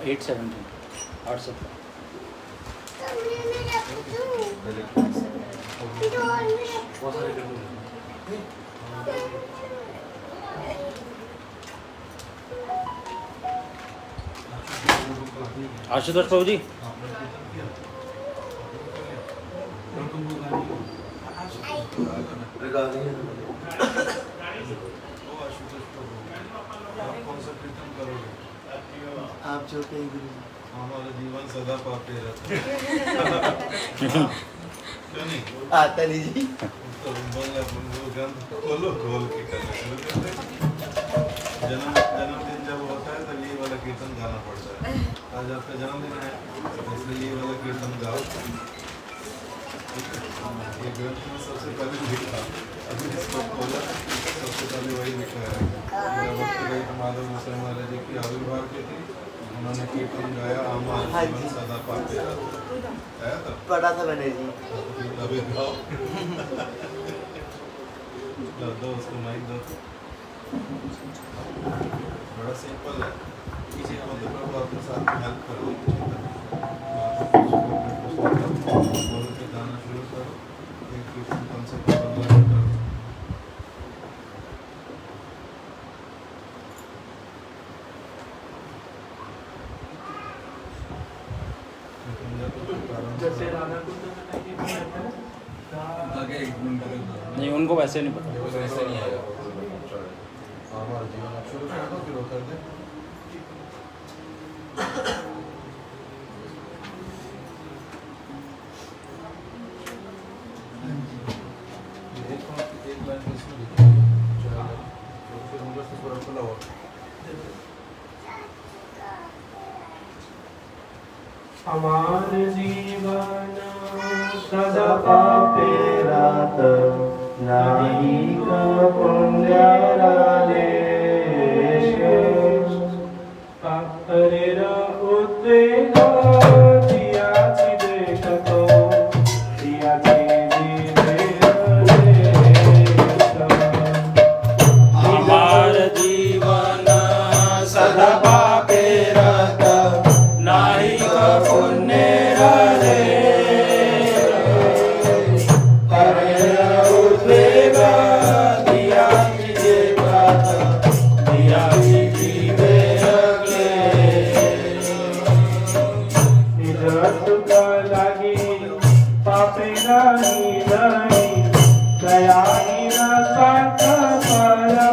817 817 आशुतोष बाबू जी आप जो कहेंगे हमारा जीवन सदा पापे रहता क्यों नहीं आता नहीं जी तो गंध खोलो खोल के करना शुरू करते हैं। जन्मदिन जब होता है तब ये वाला कीर्तन गाना पड़ता है। आज आपका जन्मदिन है इसलिए ये वाला कीर्तन गाओ। ये ग्रंथ में सबसे पहले लिखा अभी इसको खोला सबसे पहले वही लिखा है माधव गोसाई महाराज जी की आविर्भाव की थी उन्होंने कीर्तन गाया हमारा जीवन सदा पाते रहता था पढ़ा था मैंने जी अभी गाओ दो उसको माइक दो बड़ा सिंपल है किसी का मतलब प्रभु आपके साथ हेल्प करो बोल के गाना शुरू करो एक कीर्तन कॉन्सेप्ट बदला करो जैसे राधा कुंड नहीं उनको वैसे नहीं पता वैसे नहीं आएगा हमारा जीवन आप शुरू कर दो फिर वो कर दे एक लाइन इसमें लिखी तो फिर उनका से पूरा खुला हुआ हमारे जीवन सदा पापे रात नाही का पुण्य पापरेरा उद्वेगा दियाची देखतो दियाची हमार जीवन सदा पापे रहत नाही का पुण्य रे उद्वेगा दिया कीजे बात दिया जीवे अगले निजत का लागी पापे नाही नाही दयाही न साथ परा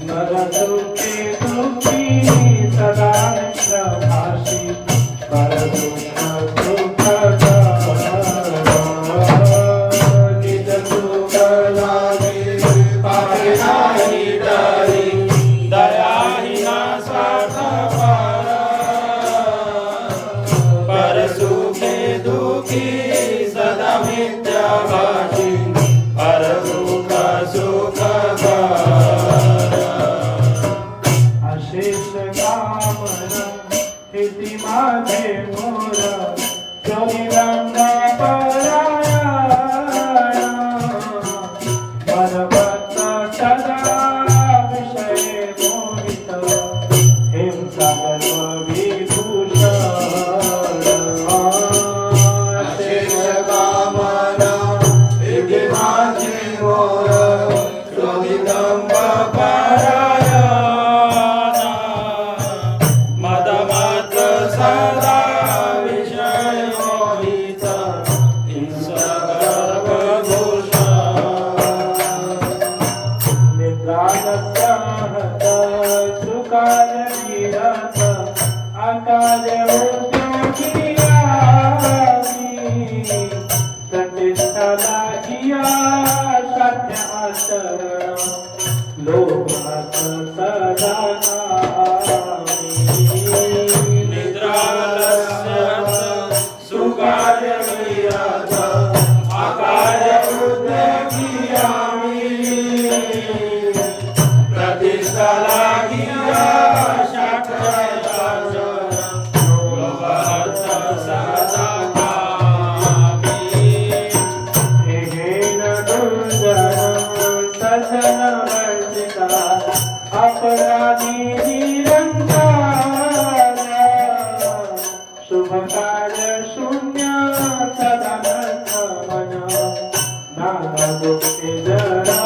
नरदुखे दुखी सदा भाषी पर दुख सुख निज सुख लागे पापे नाही डरी दया ही ना साथ पर सुखे दुखी सदा मिथ्याभाषी पर दुख सुख अशेष कामना इति माझे मोर जोगिरंग परायण मनभक्त सदा विषय मोहित हिंसा सर्व विभूषण अशेष कामना इति माझे मोर जोगिरंग परायण मदमत सदा विषय मोहित हिंसा गर्भभूषण निद्रानसहत सुकाल गिरत अकाल उद्योगियासी प्रतिष्ठा लागिया सत्य आचरण लोभमत सदा सुकार्य विरत अकार्य उद्योगियामि प्रतिष्ठा लागिया शक्य लोभमत सदा हेन दुर्जन सजन वर्जिता अपराधी निरंकार कार्य शून्य सदानंद मन नाना दुखे जरा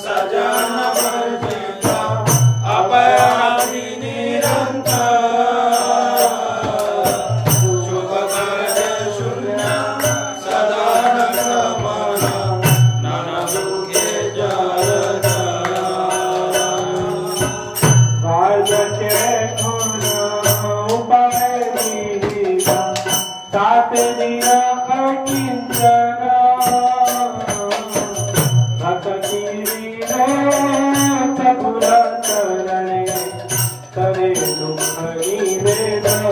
सजन वर्जिता अपराधी निरंतर शुभ कार्य शून्य सदानंद मन नाना दुखे जरा उपाय विहिता सात दिया अकिंचन भक्ति विनोद सकुल चरणे करे दुख निवेदन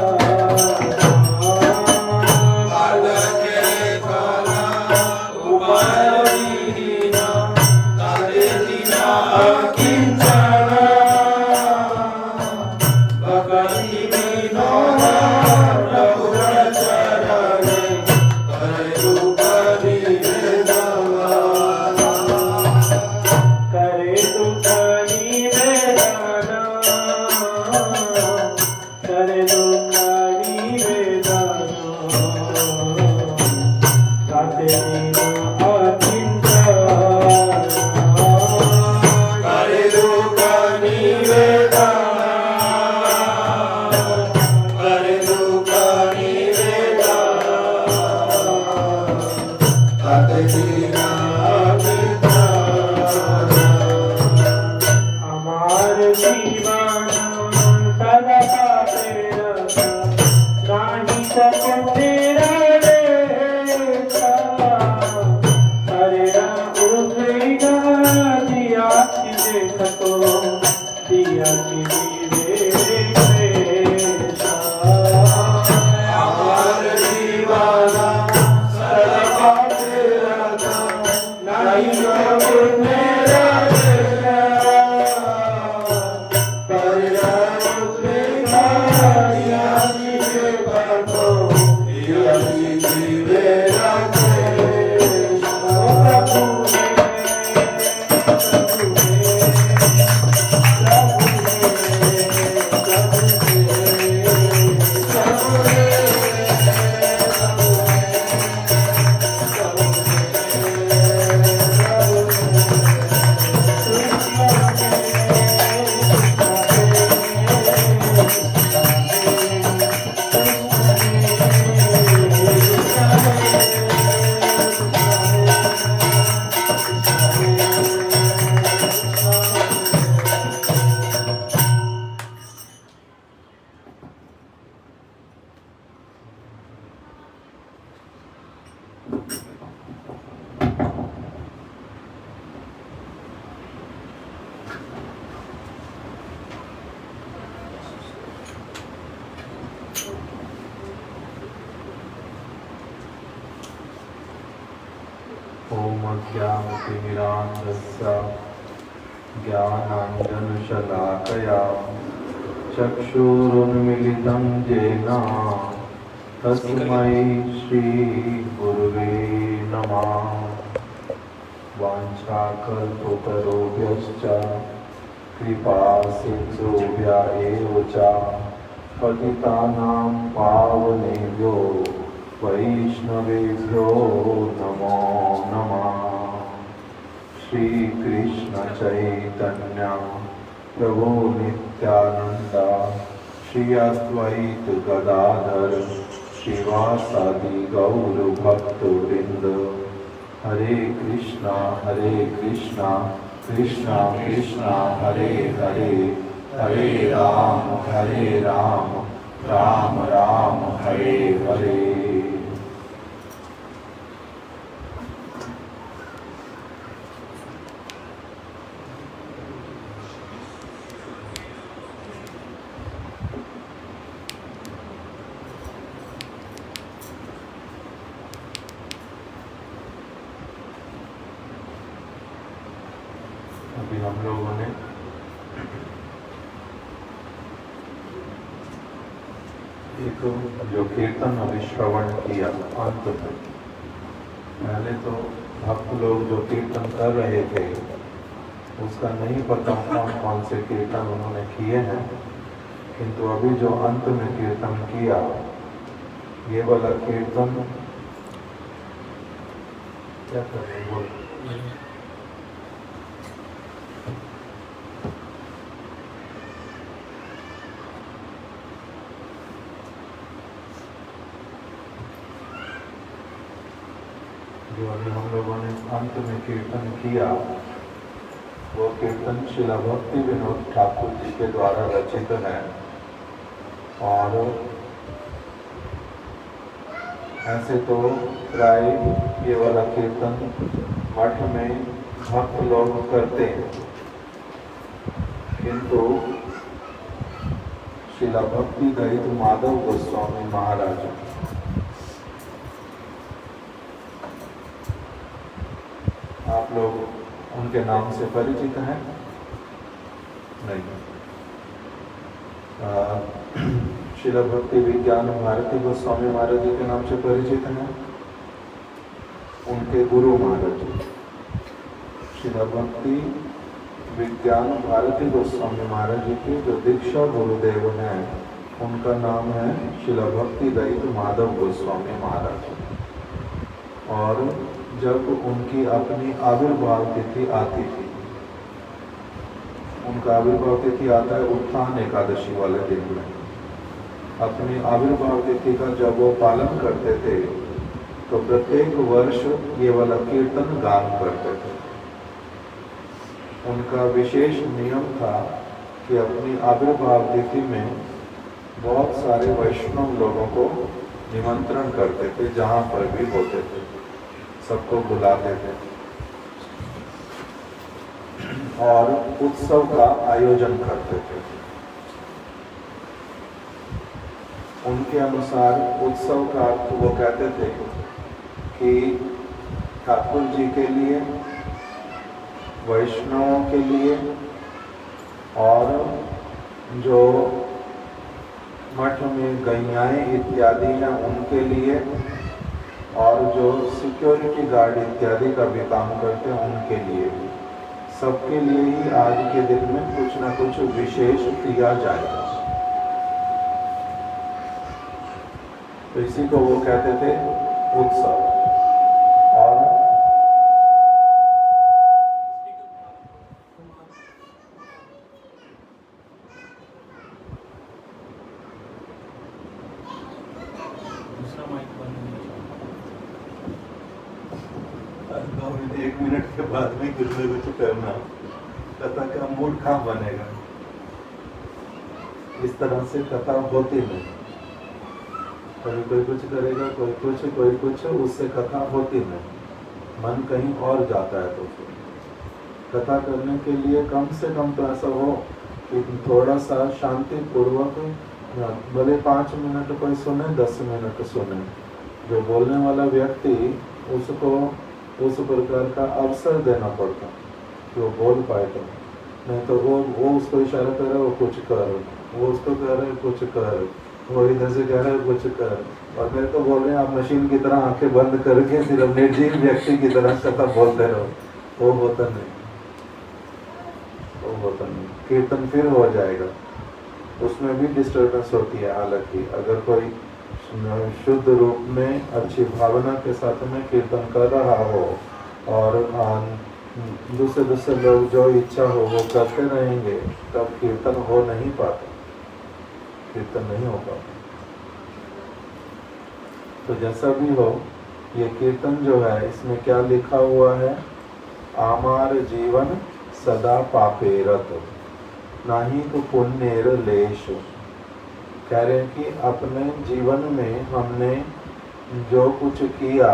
करे दुख निवेदन करे दुख निवेदन साते दिन अकिंचन करे दुख निवेदन करे दुख निवेदन साते दिन हमार जीवन सदा तेरा नाही सकूं तेरा देखा हरे राम उठेगा दिया की देखो दिया की देखा हमार जीवन सदा तेरा नहीं सकूं तेरा ओम अज्ञानतिमिरान्धस्य ज्ञानाञ्जनशलाकया चक्षुरुन्मिलितं येन तस्मै श्रीगुरुवे नमः। वाञ्छाकल्पतरुभ्यश्च कृपासिन्धुभ्य एव च पतितानां पावनेभ्यो वैष्णवेभ्यो नमो नमः। श्री कृष्ण चैतन्य प्रभु नित्यानंद श्री अद्वैत गदाधर श्रीवासादि गौर भक्त वृंद। हरे कृष्णा कृष्णा कृष्णा हरे हरे, हरे राम राम राम हरे हरे। अभी हम लोगों ने एक जो कीर्तन अभी श्रवण किया अंत में, पहले तो भक्त लोग जो कीर्तन कर रहे थे उसका नहीं पता कौन कौन से कीर्तन उन्होंने किए हैं, किंतु अभी जो अंत में कीर्तन किया, ये वाला कीर्तन क्या कर रहे हैं, बोल जो अभी हम लोगों ने अंत में कीर्तन किया, वो कीर्तन श्रील भक्ति विनोद ठाकुर जी के द्वारा रचित है। और ऐसे तो प्राय ये वाला कीर्तन मठ में भक्त लोग करते हैं, किंतु श्रील भक्ति दयित माधव गोस्वामी महाराज, आप लोग उनके नाम से परिचित हैं? नहीं। श्रील भक्ति विज्ञान भारती गोस्वामी महाराज जी के नाम से परिचित हैं? उनके गुरु महाराज श्रील भक्ति विज्ञान भारती गोस्वामी महाराज जी के जो दीक्षा गुरुदेव हैं, उनका नाम है श्रील भक्ति दयित माधव गोस्वामी महाराज। और जब उनकी अपनी आविर्भाव तिथि आती थी, उनका आविर्भाव तिथि आता है उत्थान एकादशी वाले दिन में, अपनी आविर्भाव तिथि का जब वो पालन करते थे तो प्रत्येक वर्ष ये वाला कीर्तन गान करते थे। उनका विशेष नियम था कि अपनी आविर्भाव तिथि में बहुत सारे वैष्णव लोगों को निमंत्रण करते थे, जहाँ पर भी होते थे सबको बुलाते थे और उत्सव का आयोजन करते थे। उनके अनुसार उत्सव का अर्थ वो कहते थे कि ठाकुर जी के लिए, वैष्णवों के लिए और जो मठ में गैयाएं इत्यादि हैं उनके लिए, और जो सिक्योरिटी गार्ड इत्यादि का भी काम करते हैं उनके लिए, सबके लिए ही आज के दिन में कुछ ना कुछ विशेष किया जाएगा। तो इसी को वो कहते थे उत्सव। और एक मिनट के बाद में कुछ न कुछ करना, कथा का मूड कहाँ बनेगा? इस तरह से कथा होती नहीं। कभी कोई कुछ करेगा, कोई कुछ, उससे कथा होती नहीं। मन कहीं और जाता है। तो फिर कथा करने के लिए कम से कम तो ऐसा हो कि थोड़ा सा शांति पूर्वक, भले 5 मिनट कोई सुने, 10 मिनट सुने, जो बोलने वाला व्यक्ति उसको उस प्रकार का अवसर देना पड़ता कि वो बोल पाए। तो नहीं तो वो उसको इशारा कर रहा है वो कुछ कर, वो उसको कह रहे कुछ कर, वो इधर से कह रहे कुछ कर, और मेरे को बोल रहे हैं आप मशीन की तरह आंखें बंद करके सिर्फ निर्जीव व्यक्ति की तरह कथा बोलते रहो। वो होता नहीं, वो होता नहीं। कीर्तन फिर हो जाएगा, उसमें भी डिस्टर्बेंस होती है। हालांकि अगर कोई शुद्ध रूप में अच्छी भावना के साथ में कीर्तन कर रहा हो और दूसरे लोग जो इच्छा हो वो करते रहेंगे, तब कीर्तन हो नहीं पाता, कीर्तन नहीं हो पाता। तो जैसा भी हो, ये कीर्तन जो है इसमें क्या लिखा हुआ है? आमार जीवन सदा पापेरत नाही तो पुण्येर लेश। कह रहे हैं कि अपने जीवन में हमने जो कुछ किया,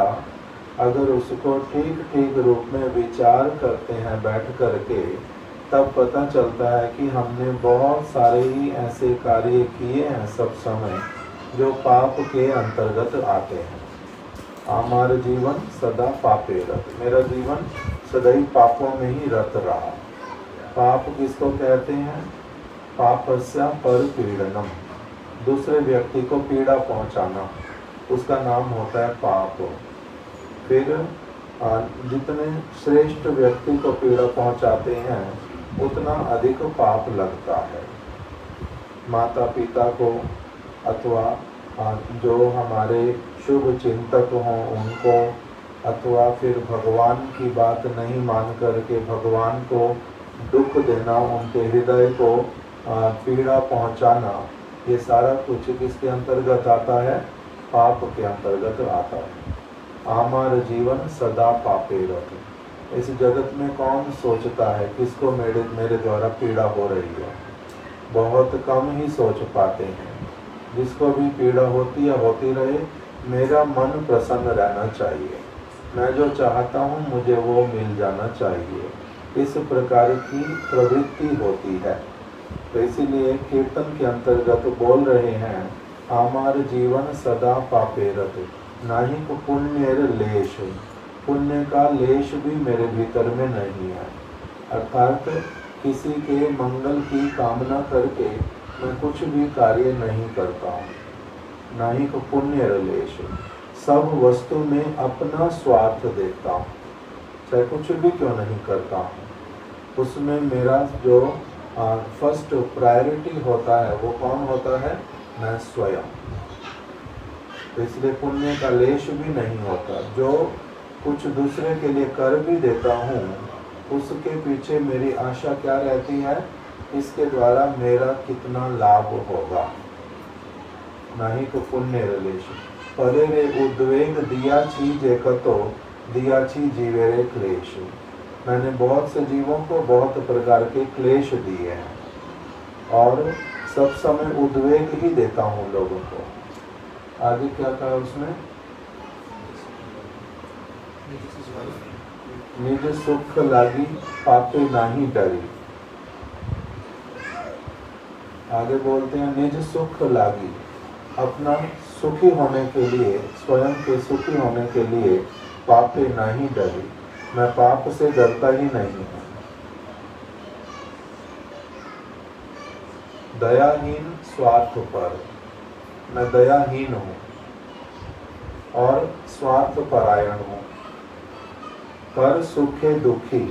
अगर उसको ठीक ठीक रूप में विचार करते हैं बैठ करके, तब पता चलता है कि हमने बहुत सारे ही ऐसे कार्य किए हैं सब समय जो पाप के अंतर्गत आते हैं। हमारा जीवन सदा पापे रत, मेरा जीवन सदा ही पापों में ही रत रहा। पाप किसको कहते हैं? पापस्या पर पीड़नम, दूसरे व्यक्ति को पीड़ा पहुंचाना, उसका नाम होता है पाप। फिर जितने श्रेष्ठ व्यक्ति को पीड़ा पहुंचाते हैं उतना अधिक पाप लगता है। माता पिता को अथवा जो हमारे शुभ चिंतक हों उनको, अथवा फिर भगवान की बात नहीं मान करके भगवान को दुख देना, उनके हृदय को पीड़ा पहुंचाना, ये सारा कुछ किसके अंतर्गत आता है? पाप के अंतर्गत आता है। आमार जीवन सदा पापे रहते। इस जगत में कौन सोचता है किसको मेरे द्वारा पीड़ा हो रही है? बहुत कम ही सोच पाते हैं। जिसको भी पीड़ा होती है होती रहे, मेरा मन प्रसन्न रहना चाहिए, मैं जो चाहता हूँ मुझे वो मिल जाना चाहिए, इस प्रकार की प्रवृत्ति होती है। तो इसीलिए कीर्तन के अंतर्गत बोल रहे हैं, आमार जीवन सदा पापेरत नाही को पुण्यर लेश, पुण्य का लेश भी मेरे भीतर में नहीं है। अर्थात किसी के मंगल की कामना करके मैं कुछ भी कार्य नहीं करता हूँ। नाही को पुण्य लेश, सब वस्तु में अपना स्वार्थ देखता हूँ, चाहे कुछ भी क्यों नहीं करता हूँ, उसमें मेरा जो फर्स्ट प्रायोरिटी होता है वो कौन होता है? मैं स्वयं। तो इसलिए पुण्य का लेश भी नहीं होता। जो कुछ दूसरे के लिए कर भी देता हूँ उसके पीछे मेरी आशा क्या रहती है? इसके द्वारा मेरा कितना लाभ होगा। नहीं तो पुण्य लेश परे रे उद्वेग दिया चीज एकतो दिया छी जीवे रे क्लेश। मैंने बहुत से जीवों को बहुत प्रकार के क्लेश दिए हैं और सब समय उद्वेग ही देता हूँ लोगों को। आगे क्या कहा उसमें? निज सुख लागी पापे नाही डरी। आगे बोलते हैं निज सुख लागी, अपना सुखी होने के लिए, स्वयं के सुखी होने के लिए पापे नहीं डरी, मैं पाप से डरता ही नहीं हूँ। दयाहीन स्वार्थ पर, मैं दयाहीन हूँ और स्वार्थ परायण हूँ। पर सुखे दुखी,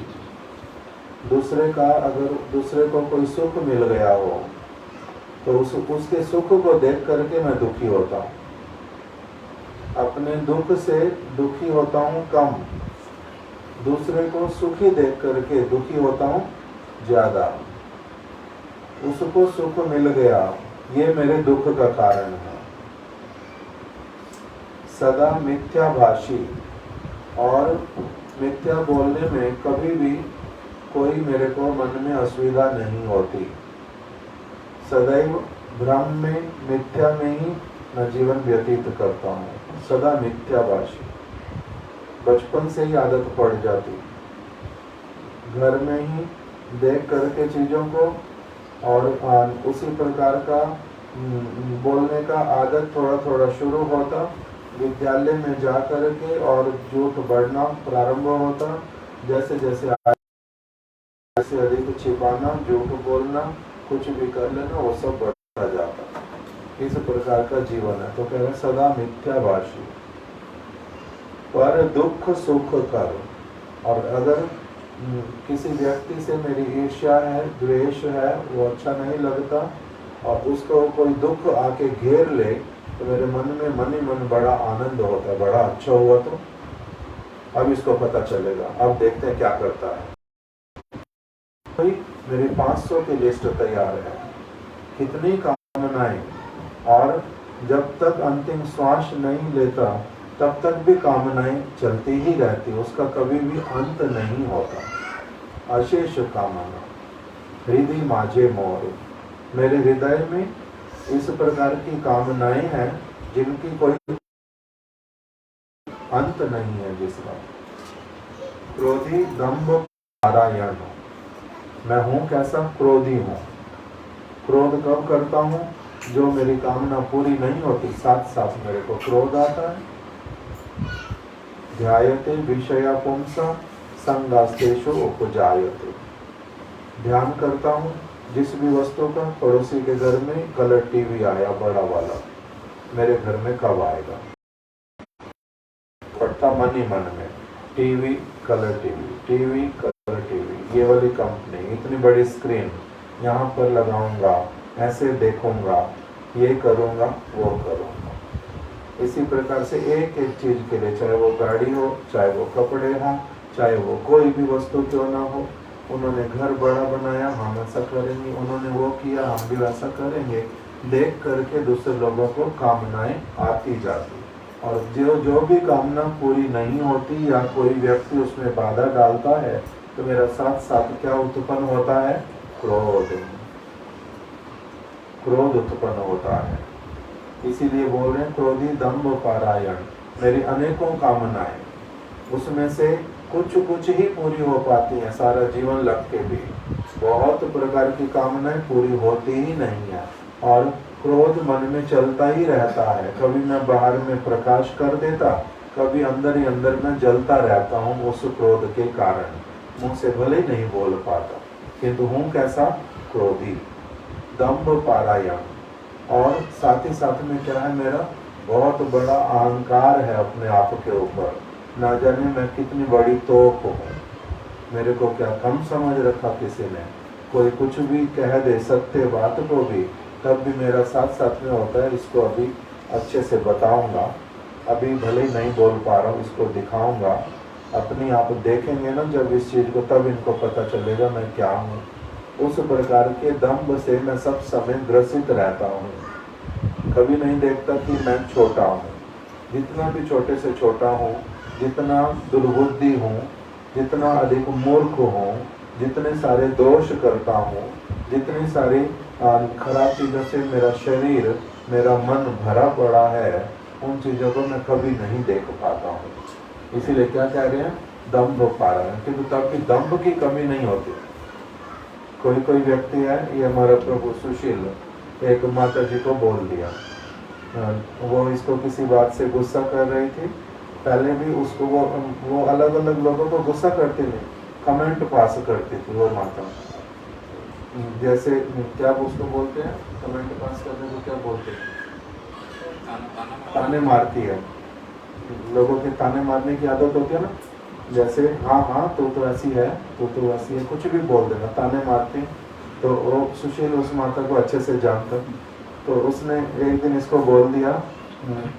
दूसरे का अगर दूसरे को कोई सुख मिल गया हो तो उसके सुख को देख करके मैं दुखी होता हूँ। अपने दुख से दुखी होता हूँ कम, दूसरे को सुखी देख करके दुखी होता हूँ ज्यादा। उसको सुख मिल गया, ये मेरे दुख का कारण है। सदा मिथ्याभाषी, और मिथ्या बोलने में कभी भी कोई मेरे को मन में असुविधा नहीं होती। सदैव भ्रम में, मिथ्या में ही मैं जीवन व्यतीत करता हूँ। सदा मिथ्याभाषी, बचपन से ही आदत पड़ जाती, घर में ही देख करके चीज़ों को और उसी प्रकार का बोलने का आदत थोड़ा थोड़ा शुरू होता। विद्यालय में जा कर के और झूठ बढ़ना प्रारंभ होता। जैसे जैसे अधिक छिपाना, झूठ बोलना, कुछ भी कर लेना, वो सब बढ़ता जाता। इस प्रकार का जीवन है। तो कह रहे सदा मिथ्याभाषी पर दुख सुख कर। और अगर किसी व्यक्ति से मेरी ईर्ष्या है, द्वेष है, वो अच्छा नहीं लगता और उसको कोई दुख आके घेर ले तो मेरे मन में मन ही मन बड़ा आनंद होता है। बड़ा अच्छा हुआ, तो अब इसको पता चलेगा, अब देखते हैं क्या करता है। भाई मेरी 500 की लिस्ट तैयार है, कितनी कामनाएं, और जब तक अंतिम श्वास नहीं लेता तब तक भी कामनाएं चलती ही रहती, उसका कभी भी अंत नहीं होता। अशेष कामना हृदय माझे मोर, मेरे हृदय में इस प्रकार की कामनाएं हैं जिनकी कोई अंत नहीं है। जिसका क्रोधी दंभ नारायण, मैं हूँ कैसा? क्रोधी हूँ। क्रोध कब करता हूँ? जो मेरी कामना पूरी नहीं होती, साथ साथ मेरे को क्रोध आता है। ध्यायते विषया पुंसा संगास्तेषु उपजायते, ध्यान करता हूँ जिस भी वस्तु का, पड़ोसी के घर में कलर टीवी आया बड़ा वाला, मेरे घर में कब आएगा? पड़ता मन ही मन में। TV colour TV colour TV, ये वाली कंपनी, इतनी बड़ी स्क्रीन, यहाँ पर लगाऊंगा, ऐसे देखूंगा, ये करूंगा, वो करूंगा। इसी प्रकार से एक एक चीज के लिए, चाहे वो गाड़ी हो, चाहे वो कपड़े हों, चाहे वो कोई भी वस्तु क्यों ना हो, उन्होंने घर बड़ा बनाया, हम ऐसा करेंगे, उन्होंने वो किया, हम भी वैसा करेंगे। देख करके दूसरे लोगों को कामनाएं आती जाती, और जो भी कामना पूरी नहीं होती या कोई व्यक्ति उसमें बाधा डालता है, तो मेरा साथ साथ क्या उत्पन्न होता है? क्रोध उत्पन्न होता है। इसीलिए बोल रहे हैं क्रोधी दम्भ पारायण। मेरी अनेकों कामनाएं, उसमें से कुछ ही पूरी हो पाती है, सारा जीवन लग के भी बहुत प्रकार की कामनाएं पूरी होती ही नहीं है, और क्रोध मन में चलता ही रहता है। कभी मैं बाहर में प्रकाश कर देता, कभी अंदर ही अंदर में जलता रहता हूँ उस क्रोध के कारण। मुंह से भले ही नहीं बोल पाता, किंतु हूँ कैसा? क्रोधी, दम्भ पारायण। और साथ ही साथ में क्या है, मेरा बहुत बड़ा अहंकार है अपने आप के ऊपर। ना जाने मैं कितनी बड़ी तोप हूँ, मेरे को क्या कम समझ रखा किसी ने। कोई कुछ भी कह दे सत्य बात को भी, तब भी मेरा साथ साथ में होता है, इसको अभी अच्छे से बताऊंगा, अभी भले ही नहीं बोल पा रहा हूँ, इसको दिखाऊंगा। अपनी आप देखेंगे ना जब इस चीज़ को, तब इनको पता चलेगा मैं क्या हूँ। उस प्रकार के दम्भ से मैं सब समय ग्रसित रहता हूँ। कभी नहीं देखता कि मैं छोटा हूँ। जितना भी छोटे से छोटा हूँ, जितना दुर्बुद्धि हूँ, जितना अधिक मूर्ख हूँ, जितने सारे दोष करता हूँ, जितनी सारी खराब चीज़ों से मेरा शरीर, मेरा मन भरा पड़ा है, उन चीज़ों को मैं कभी नहीं देख पाता हूँ। इसीलिए क्या कह रहे हैं? दम्भ पारायण। किंतु तब भी दम्भ की कमी नहीं होती। कोई व्यक्ति है, ये हमारा प्रभु सुशील, एक माता जी को बोल दिया, वो इसको किसी बात से गुस्सा कर रही थी। पहले भी उसको वो अलग अलग लोगों को गुस्सा करती थी, कमेंट पास करती थी वो माता। जैसे क्या उसको बोलते हैं, कमेंट पास करने को क्या बोलते हैं? ताने मारती है। लोगों के ताने मारने की आदत होती है ना, जैसे हाँ तू तो ऐसी है, तू तो वैसी है, कुछ भी बोल देना, ताने मारती। तो वो सुशील उस माता को अच्छे से जानता, तो उसने एक दिन इसको बोल दिया,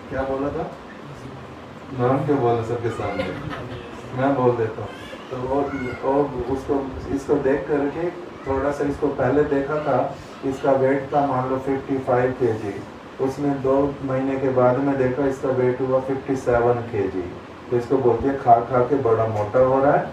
क्या बोला था? नाम क्यों बोला सबके सामने? मैं बोल देता हूँ। तो वो उसको इसको देख करके थोड़ा सा, इसको पहले देखा था, इसका वेट था मान लो 55 kg। उसने 2 महीने के बाद में देखा, इसका वेट हुआ 57 kg। तो इसको बोलती है खा के बड़ा मोटा हो रहा है,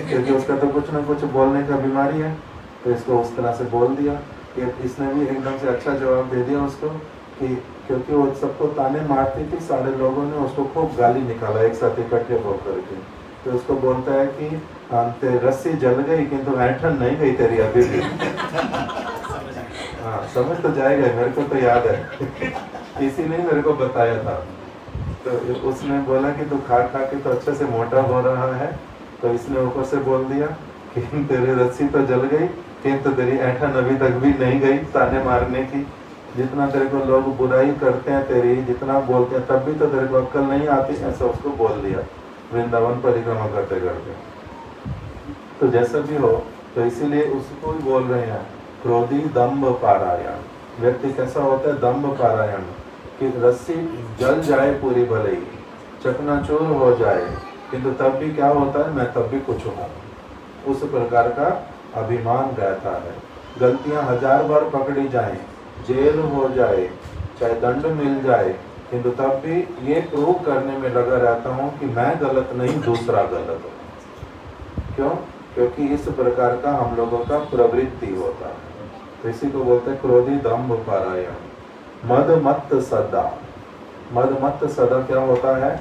क्योंकि उसका तो कुछ ना कुछ बोलने का बीमारी है। तो इसको उस तरह से बोल दिया कि इसने भी एकदम से अच्छा जवाब दे दिया उसको, कि क्योंकि वो सबको ताने मारती थी, सारे लोगों ने उसको खूब गाली निकाला एक साथ इकट्ठे होकर के। तो उसको बोलता है कि रस्सी जल गई किंतु ऐंठन नहीं गई तेरी अभी भी। हाँ, समझ तो जाएगा, मेरे को तो याद है, इसीलिए मेरे को बताया था। तो उसने बोला कि तू खा के तो अच्छे से मोटा हो रहा है। तो इसने ऊपर से बोल दिया कि तेरी रस्सी तो जल गई किंतु तेरी ऐंठन अभी तक भी नहीं गई ताने मारने की। जितना तेरे को लोग बुराई करते हैं तेरी, जितना बोलते हैं, तब भी तो तेरे को अक्ल नहीं आती, ऐसा उसको बोल दिया वृंदावन परिक्रमा करते करते। तो जैसा भी हो, तो इसीलिए उसको ही बोल रहे हैं क्रोधी दम्भ पारायण। व्यक्ति कैसा होता है? दम्भ पारायण, कि रस्सी जल जाए पूरी भले ही, चकनाचूर हो जाए, किंतु तब भी क्या होता है? मैं तब भी कुछ हूँ। उस प्रकार का अभिमान रहता है। गलतियाँ 1000 बार पकड़ी जाएं, जेल हो जाए, चाहे दंड मिल जाए, किंतु तब भी ये प्रूव करने में लगा रहता हूँ कि मैं गलत नहीं, दूसरा गलत है। क्यों? क्योंकि इस प्रकार का हम लोगों का प्रवृत्ति होता है। तो इसी को बोलते हैं क्रोधी दम्भ पारायण। मद मत्त सदा। मद मत्त सदा क्या होता है?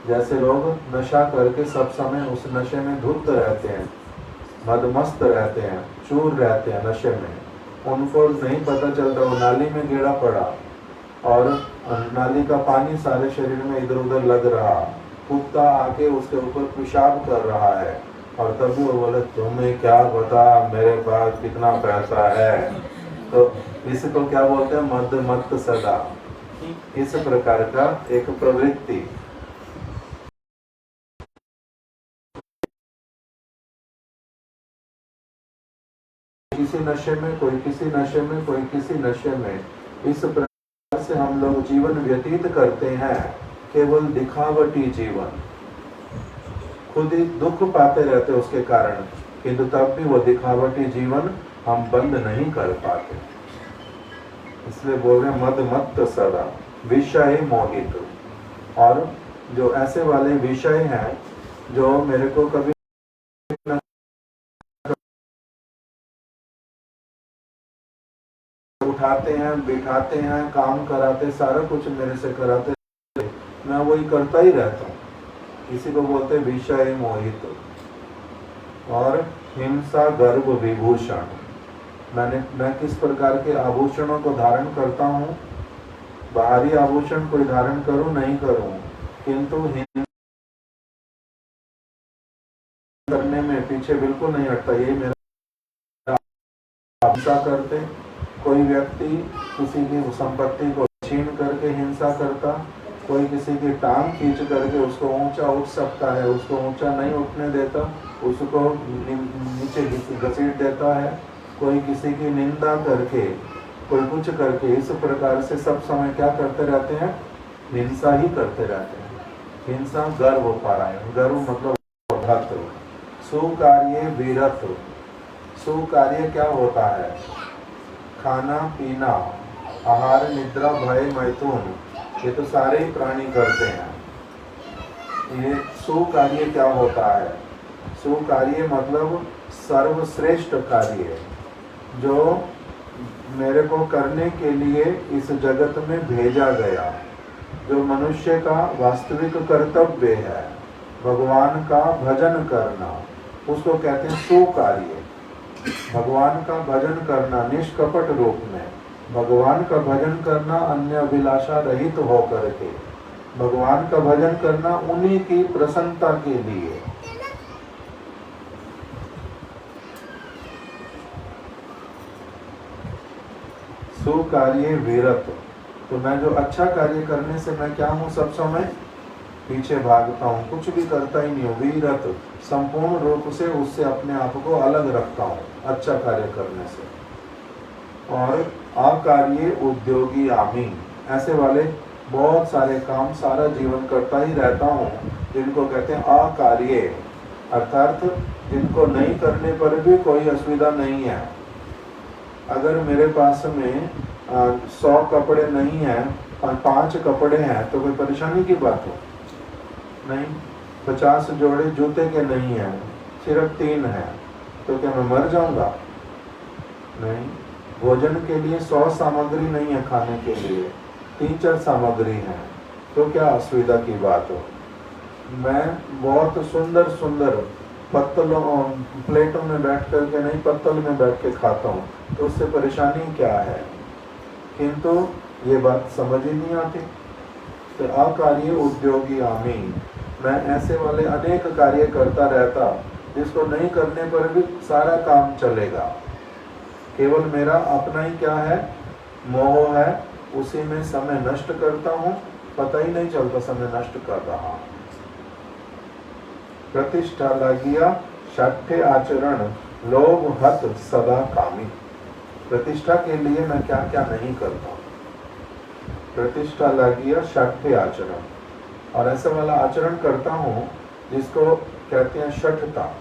जैसे लोग नशा करके सब समय उस नशे में धुत रहते हैं, मदमस्त रहते हैं, चूर रहते हैं नशे में। उनको नहीं पता चलता वो नाली में गिरा पड़ा और नाली का पानी सारे शरीर में इधर उधर लग रहा, कुत्ता आके उसके ऊपर पेशाब कर रहा है, और तभी वो बोले तुम्हें क्या पता मेरे पास कितना पैसा है। तो इसको क्या बोलते हैं? मद मत्त सदा। इस प्रकार का एक प्रवृत्ति किसी नशे में, कोई किसी नशे में, कोई किसी नशे में। इस प्रकार से हम लोग जीवन व्यतीत करते हैं, केवल दिखावटी जीवन। खुद ही दुख पाते रहते उसके कारण, किंतु तब भी वो दिखावटी जीवन हम बंद नहीं कर पाते। इसलिए बोल रहे मद मत्त सदा विषय मोहित। और जो ऐसे वाले विषय हैं जो मेरे को कभी उठाते हैं, बिठाते हैं, काम कराते, सारा कुछ मेरे से कराते, मैं वही करता ही रहता हूँ। इसी को बोलते विषय मोहित। और हिंसा गर्व विभूषण। मैं किस प्रकार के आभूषणों को धारण करता हूँ। बाहरी आभूषण कोई धारण करूं नहीं करूं, किंतु हिंसा करने में पीछे बिल्कुल नहीं हटता। ये मेरा हिंसा करते, कोई व्यक्ति किसी की संपत्ति को छीन करके हिंसा करता, कोई किसी की टांग खींच करके उसको ऊंचा उठ सकता है, उसको ऊंचा नहीं उठने देता, उसको नीचे घसीट देता है, कोई किसी की निंदा करके, कोई कुछ करके, इस प्रकार से सब समय क्या करते रहते हैं, हिंसा ही करते रहते हैं। हिंसा गर्व पारायण, गर्व मतलब भक्त। सुकार्य वीरत्व। सुकार्य क्या होता है, खाना पीना, आहार निद्रा भय मैथुन, ये तो सारे ही प्राणी करते हैं। ये सुकार्य क्या होता है, सुकार्य मतलब सर्वश्रेष्ठ कार्य जो मेरे को करने के लिए इस जगत में भेजा गया, जो मनुष्य का वास्तविक कर्तव्य है, भगवान का भजन करना, उसको कहते हैं सुकार्य। भगवान का भजन करना निष्कपट रूप में, भगवान का भजन करना अन्य अभिलाषा रहित होकर के, भगवान का भजन करना उन्हीं की प्रसन्नता के लिए। सुकार्य वीरत्व। तो मैं जो अच्छा कार्य करने से मैं क्या हूँ, सब समय पीछे भागता हूँ, कुछ भी करता ही नहीं हूँ। वीरत्व, संपूर्ण रूप से उससे अपने आप को अलग रखता हूँ अच्छा कार्य करने से। और अकार्य उद्योगी आमी, ऐसे वाले बहुत सारे काम सारा जीवन करता ही रहता हूँ, जिनको कहते हैं अकार्य, अर्थात जिनको नहीं करने पर भी कोई असुविधा नहीं है। अगर मेरे पास में 100 कपड़े नहीं हैं, 5 कपड़े हैं, तो कोई परेशानी की बात हो नहीं। 50 जोड़े जूते के नहीं हैं, सिर्फ 3 हैं, तो क्या मैं मर जाऊंगा? नहीं। भोजन के लिए 100 सामग्री नहीं है, खाने के लिए 3-4 सामग्री हैं, तो क्या असुविधा की बात हो। मैं बहुत सुंदर सुंदर पत्तलों प्लेटों में बैठ करके नहीं, पत्तल में बैठ के खाता हूँ, तो उससे परेशानी क्या है, किंतु ये बात समझ ही नहीं आती। तो अकार्य उद्योगी आमी, मैं ऐसे वाले अनेक कार्य करता रहता, जिसको नहीं करने पर भी सारा काम चलेगा। केवल मेरा अपना ही क्या है, मोह है, उसी में समय नष्ट करता हूँ, पता ही नहीं चलता समय नष्ट कर रहा हूँ। प्रतिष्ठा लागिया षट्ठे आचरण, लोभ हत सदा कामी। प्रतिष्ठा के लिए मैं क्या क्या नहीं करता हूँ। प्रतिष्ठा लागिया षट्ठे आचरण, और ऐसा वाला आचरण करता हूँ जिसको कहते हैं षठता।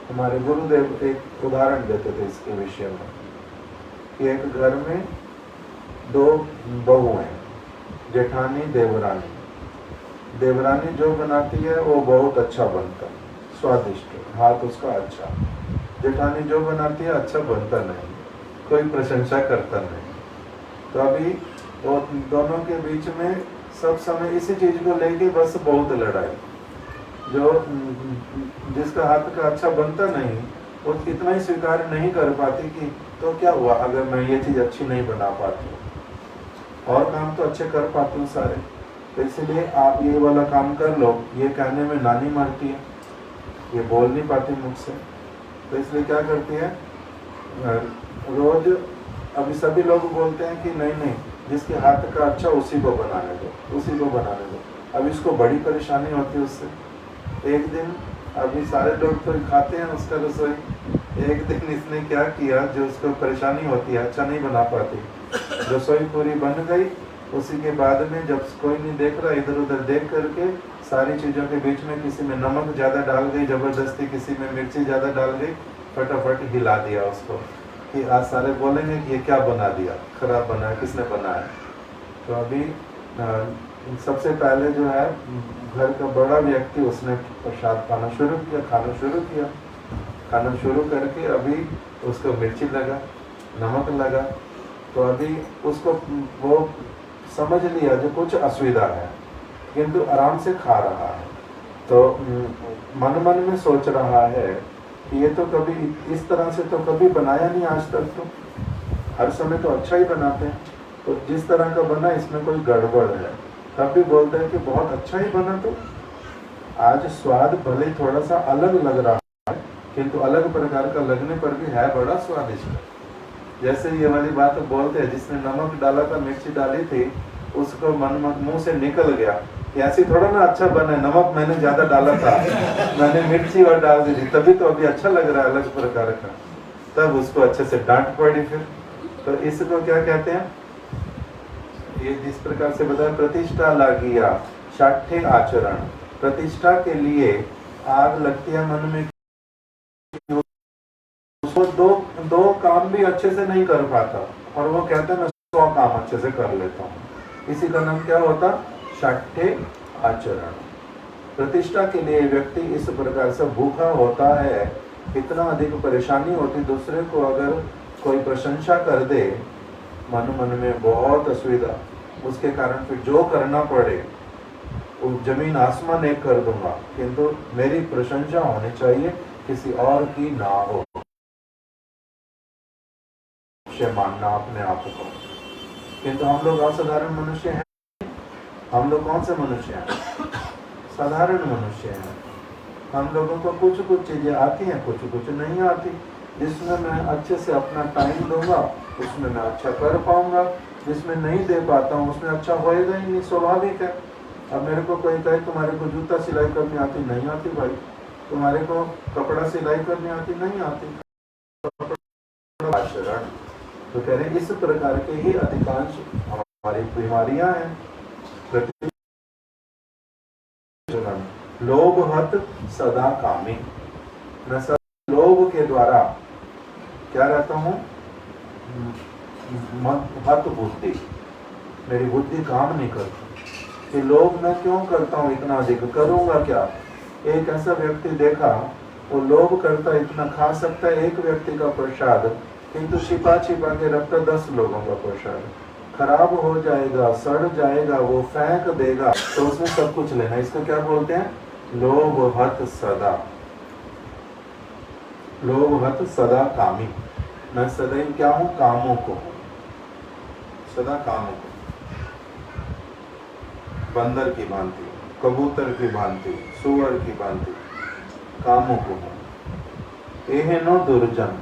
हमारे गुरुदेव एक उदाहरण देते थे इसके विषय में, कि एक घर में 2 बहू हैं, जेठानी देवरानी। देवरानी जो बनाती है वो बहुत अच्छा बनता है, स्वादिष्ट, हाथ उसका अच्छा। जेठानी जो बनाती है अच्छा बनता नहीं, कोई प्रशंसा करता नहीं। तो अभी वो दोनों के बीच में सब समय इसी चीज को लेके बस बहुत लड़ाई। जो जिसका हाथ का अच्छा बनता नहीं, वो इतना ही स्वीकार नहीं कर पाती कि तो क्या हुआ अगर मैं ये चीज अच्छी नहीं बना पाती हूँ, और काम तो अच्छे कर पाती हूँ सारे, तो इसलिए आप ये वाला काम कर लो। ये कहने में नानी मारती है, ये बोल नहीं पाती मुझसे, तो इसलिए क्या करती है, रोज अभी सभी लोग बोलते हैं कि नहीं नहीं, जिसके हाथ का अच्छा उसी को बनाने दो, उसी को बनाने दो। अब इसको बड़ी परेशानी होती है उससे। एक दिन अभी सारे लोग तो खाते हैं उसका रसोई, एक दिन इसने क्या किया, जो उसको परेशानी होती है, अच्छा नहीं बना पाती, रसोई पूरी बन गई, उसी के बाद में जब कोई नहीं देख रहा, इधर उधर देख करके सारी चीज़ों के बीच में किसी में नमक ज़्यादा डाल गई ज़बरदस्ती, किसी में मिर्ची ज़्यादा डाल गई, फटाफट हिला दिया उसको कि आज सारे बोलेंगे कि ये क्या बना दिया, खराब बनाया, किसने बनाया। तो अभी सबसे पहले जो है घर का बड़ा व्यक्ति, उसने प्रसाद खाना शुरू करके अभी उसको मिर्ची लगा, नमक लगा, तो अभी उसको वो समझ लिया जो कुछ असुविधा है, किंतु आराम से खा रहा है। तो मन में सोच रहा है कि ये तो कभी इस तरह से तो कभी बनाया नहीं आज तक, तो हर समय तो अच्छा ही बनाते हैं, तो जिस तरह का बना इसमें कोई गड़बड़ है। तब भी बोलते हैं कि बहुत अच्छा ही बना, तो आज स्वाद भले थोड़ा सा अलग लग रहा है, किंतु अलग प्रकार का लगने पर भी है बड़ा स्वादिष्ट। जैसे ये वाली बात बोलते हैं, जिसने नमक डाला था, मिर्ची डाली थी, उसको मुंह से निकल गया कि ऐसी थोड़ा ना अच्छा बना है, नमक मैंने ज्यादा डाला था, मैंने मिर्ची और डाल दी थी, तभी तो अभी अच्छा लग रहा है अलग प्रकार का। तब उसको अच्छे से डांट पड़ी फिर। तो इसको क्या कहते हैं, ये जिस प्रकार से बताया, प्रतिष्ठा लागिया साठे आचरण, प्रतिष्ठा के लिए आग लगती है मन में, उसको दो काम भी अच्छे से नहीं कर पाता, और वो कहता है मैं 100 काम अच्छे से कर लेता हूँ। इसी का नाम क्या होता, साठे आचरण। प्रतिष्ठा के लिए व्यक्ति इस प्रकार से भूखा होता है, इतना अधिक परेशानी होती, दूसरे को अगर कोई प्रशंसा कर दे, मन में बहुत असुविधा, उसके कारण फिर जो करना पड़े जमीन आसमान एक कर दूंगा, किंतु मेरी प्रशंसा होनी चाहिए, किसी और की ना हो, मानना अपने आप को। किंतु हम लोग असाधारण मनुष्य हैं। हम लोग कौन से मनुष्य हैं, साधारण मनुष्य हैं। हम लोगों को कुछ कुछ चीजें आती हैं, कुछ नहीं आती। जिसमें मैं अच्छे से अपना टाइम दूंगा उसमें मैं अच्छा कर पाऊंगा, जिसमें नहीं दे पाता हूँ उसमें अच्छा होएगा ही नहीं, स्वाभाविक है। अब मेरे को कोई कहे तुम्हारे को जूता सिलाई करनी आती, नहीं आती भाई। तुम्हारे को कपड़ा सिलाई करनी आती, नहीं आती। आचरण तो कह रहे इस प्रकार के ही अधिकांश हमारी बीमारियां हैं। लोभ हत सदा कामी, मैं सदा लोभ के द्वारा क्या रहता हूँ, हत बुद्धि, मेरी बुद्धि काम नहीं करती कि लोभ मैं क्यों करता हूँ, इतना अधिक करूंगा क्या। एक ऐसा व्यक्ति देखा, वो लोभ करता, इतना खा सकता है एक व्यक्ति का प्रसाद, किंतु छिपा के रखता 10 लोगों का प्रसाद, खराब हो जाएगा, सड़ जाएगा, वो फेंक देगा, तो उसमें सब कुछ लेना। इसको क्या बोलते हैं, लोभ हत सदा, लोभ हत सदा कामी। मैं सदैव क्या हूँ, कामों को, सदा कामों को, बंदर की भांति, कबूतर की भांति, सुअर की भांति कामों को हूँ। एहनो दुर्जन,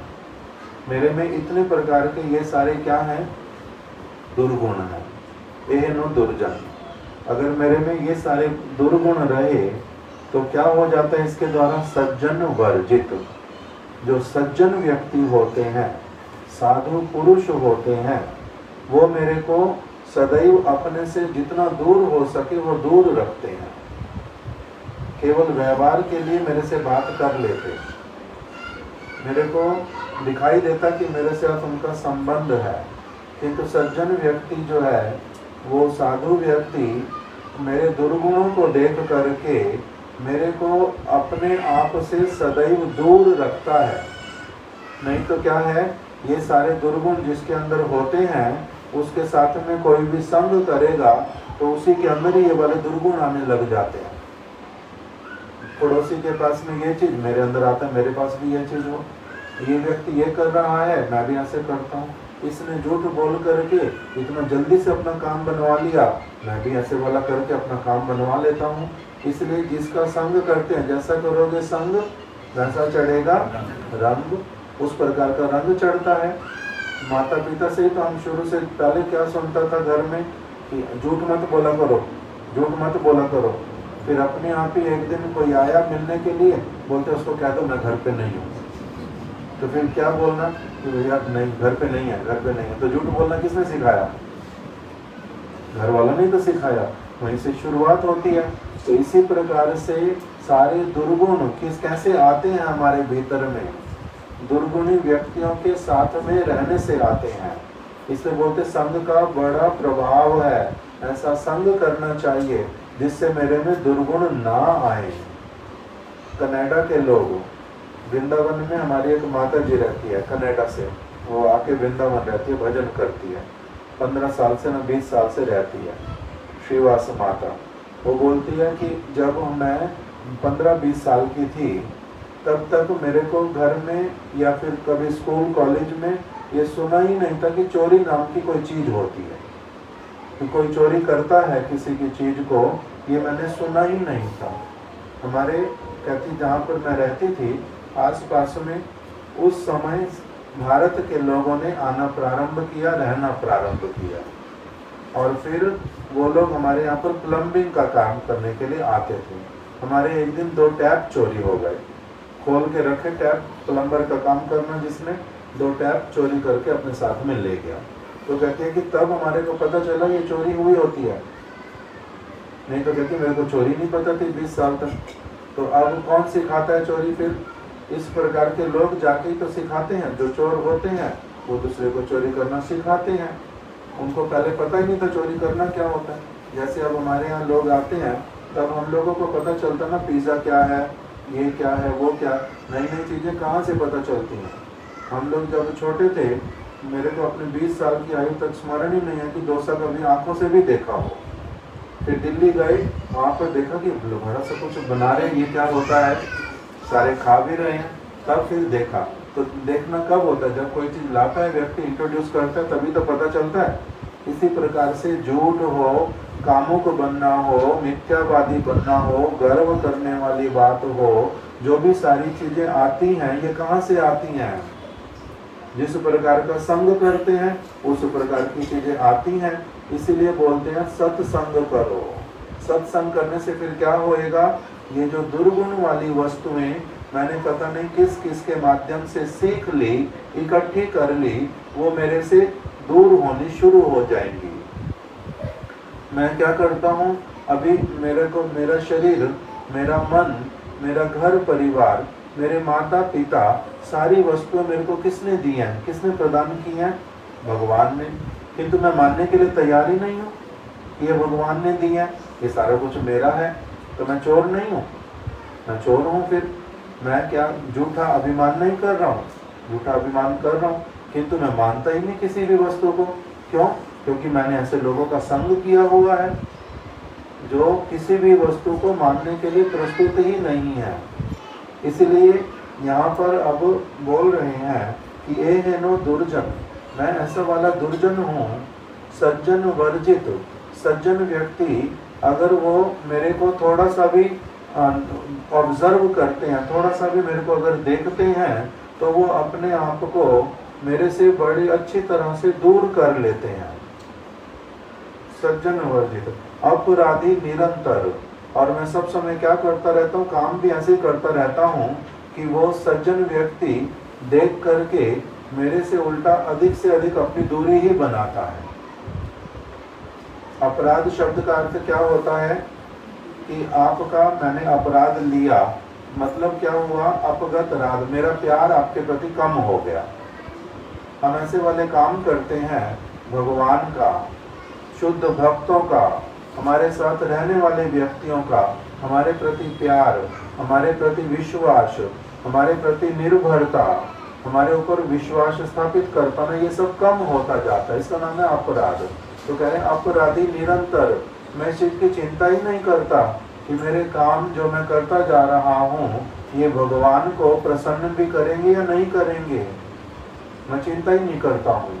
मेरे में इतने प्रकार के ये सारे क्या हैं, दुर्गुण हैं। एहनो दुर्जन, अगर मेरे में ये सारे दुर्गुण रहे तो क्या हो जाता है इसके द्वारा, सज्जन वर्जित। जो सज्जन व्यक्ति होते हैं, साधु पुरुष होते हैं, वो मेरे को सदैव अपने से जितना दूर हो सके वो दूर रखते हैं। केवल व्यवहार के लिए मेरे से बात कर लेते, मेरे को दिखाई देता कि मेरे साथ उनका संबंध है, किंतु सज्जन व्यक्ति जो है, वो साधु व्यक्ति मेरे दुर्गुणों को देख करके मेरे को अपने आप से सदैव दूर रखता है। नहीं तो क्या है, ये सारे दुर्गुण जिसके अंदर होते हैं, उसके साथ में कोई भी संग करेगा तो उसी के अंदर ही ये वाले दुर्गुण आने लग जाते हैं। पड़ोसी के पास में ये चीज मेरे अंदर आता है, मेरे पास भी ये चीज हो, ये व्यक्ति ये कर रहा है, मैं भी ऐसे करता हूँ। इसने झूठ बोल करके इतना जल्दी से अपना काम बनवा लिया, मैं भी ऐसे वाला करके अपना काम बनवा लेता हूँ। इसलिए जिसका संग करते हैं, जैसा करोगे संग वैसा चढ़ेगा रंग, उस प्रकार का रंग चढ़ता है। माता पिता से तो हम शुरू से पहले क्या सुनता था घर में कि झूठ मत बोला करो, झूठ मत बोला करो। फिर अपने आप ही एक दिन कोई आया मिलने के लिए, बोलते उसको कह दो मैं घर पे नहीं हूँ। तो फिर क्या बोलना कि भैया नहीं, घर पे नहीं है, घर पे नहीं है। तो झूठ बोलना किसने सिखाया? घर वालों ने तो सिखाया, वहीं से शुरुआत होती है। तो इसी प्रकार से सारे दुर्गुण कैसे आते हैं हमारे भीतर में? दुर्गुणी व्यक्तियों के साथ में रहने से आते हैं। इसलिए बोलते संग का बड़ा प्रभाव है, ऐसा संग करना चाहिए जिससे मेरे में दुर्गुण ना आए। कनाडा के लोग, वृंदावन में हमारी एक माता जी रहती है कनाडा से, वो आके वृंदावन रहती है, भजन करती है, 15 साल से ना 20 साल से रहती है, श्रीवास माता। वो बोलती है कि जब मैं 15-20 साल की थी तब तक मेरे को घर में या फिर कभी स्कूल कॉलेज में ये सुना ही नहीं था कि चोरी नाम की कोई चीज़ होती है, कि कोई चोरी करता है किसी की चीज़ को, ये मैंने सुना ही नहीं था। हमारे कहती जहाँ पर मैं रहती थी आसपास में उस समय भारत के लोगों ने आना प्रारंभ किया, रहना प्रारंभ किया, और फिर वो लोग हमारे यहाँ पर प्लम्बिंग का काम करने के लिए आते थे। हमारे एक दिन 2 टैप चोरी हो गए, खोल के रखे टैप, प्लम्बर का काम करना जिसने 2 टैप चोरी करके अपने साथ में ले गया। तो कहती है कि तब हमारे को पता चला ये चोरी हुई होती है, नहीं तो कहती मेरे को चोरी नहीं पता थी 20 साल तक। तो अब कौन सिखाता है चोरी? फिर इस प्रकार के लोग जाके ही तो सिखाते हैं, जो चोर होते हैं वो दूसरे को चोरी करना सिखाते हैं। उनको पहले पता ही नहीं था चोरी करना क्या होता है। जैसे अब हमारे यहाँ लोग आते हैं तब हम लोगों को पता चलता ना पिज़्ज़ा क्या है, ये क्या है, वो क्या, नई नई चीज़ें कहाँ से पता चलती हैं। हम लोग जब छोटे थे, मेरे को अपने 20 साल की आयु तक स्मरण ही नहीं है कि डोसा कभी आंखों से भी देखा हो। फिर दिल्ली गए, वहाँ पर देखा कि बड़ा सा कुछ बना रहे, ये क्या होता है, सारे खा भी रहे हैं। तब फिर देखा। तो देखना कब होता है? जब कोई चीज़ लाता है व्यक्ति, इंट्रोड्यूस करता है, तभी तो पता चलता है। इसी प्रकार से झूठ हो, कामुक बनना हो, मिथ्यावादी बनना हो, गर्व करने वाली बात हो, जो भी सारी चीज़ें आती हैं ये कहाँ से आती हैं? जिस प्रकार का संग करते हैं उस प्रकार की चीज़ें आती हैं। इसीलिए बोलते हैं सत्संग करो। सत्संग करने से फिर क्या होएगा? ये जो दुर्गुण वाली वस्तुएं मैंने पता नहीं किस किस के माध्यम से सीख ली, इकट्ठी कर ली, वो मेरे से दूर होनी शुरू हो जाएंगी। मैं क्या करता हूँ, अभी मेरे को मेरा शरीर, मेरा मन, मेरा घर परिवार, मेरे माता पिता, सारी वस्तुएं मेरे को किसने दी हैं, किसने प्रदान की हैं? भगवान ने। किंतु मैं मानने के लिए तैयार ही नहीं हूँ कि ये भगवान ने दी है, ये सारा कुछ मेरा है। तो मैं चोर नहीं हूँ? मैं चोर हूँ। फिर मैं क्या झूठा अभिमान नहीं कर रहा हूँ? झूठा अभिमान कर रहा हूँ, किंतु मैं मानता ही नहीं किसी भी वस्तु को। क्यों? क्योंकि मैंने ऐसे लोगों का संग किया हुआ है जो किसी भी वस्तु को मानने के लिए प्रस्तुत ही नहीं है। इसलिए यहाँ पर अब बोल रहे हैं कि ये है नो दुर्जन, मैं ऐसा वाला दुर्जन हूँ, सज्जन वर्जित। सज्जन व्यक्ति अगर वो मेरे को थोड़ा सा भी ऑब्जर्व करते हैं, थोड़ा सा भी मेरे को अगर देखते हैं, तो वो अपने आप को मेरे से बड़ी अच्छी तरह से दूर कर लेते हैं। सज्जन वर्जित। अपराधी निरंतर। और मैं सब समय क्या करता रहता हूँ, काम भी ऐसे करता रहता हूँ कि वो सज्जन व्यक्ति देख करके मेरे से उल्टा अधिक से अधिक अपनी दूरी ही बनाता है। अपराध शब्द का अर्थ क्या होता है कि आपका मैंने अपराध लिया, मतलब क्या हुआ? अपगत राग, मेरा प्यार आपके प्रति कम हो गया। हम ऐसे वाले काम करते हैं भगवान का, शुद्ध भक्तों का, हमारे साथ रहने वाले व्यक्तियों का हमारे प्रति प्यार, हमारे प्रति विश्वास, हमारे प्रति निर्भरता, हमारे ऊपर विश्वास स्थापित कर पाना, ये सब कम होता जाता है। इसका नाम है अपराध। तो कह रहे हैं अपराधी निरंतर। मैं इस चीज की चिंता ही नहीं करता कि मेरे काम जो मैं करता जा रहा हूँ ये भगवान को प्रसन्न भी करेंगे या नहीं करेंगे, मैं चिंता ही नहीं करता हूँ।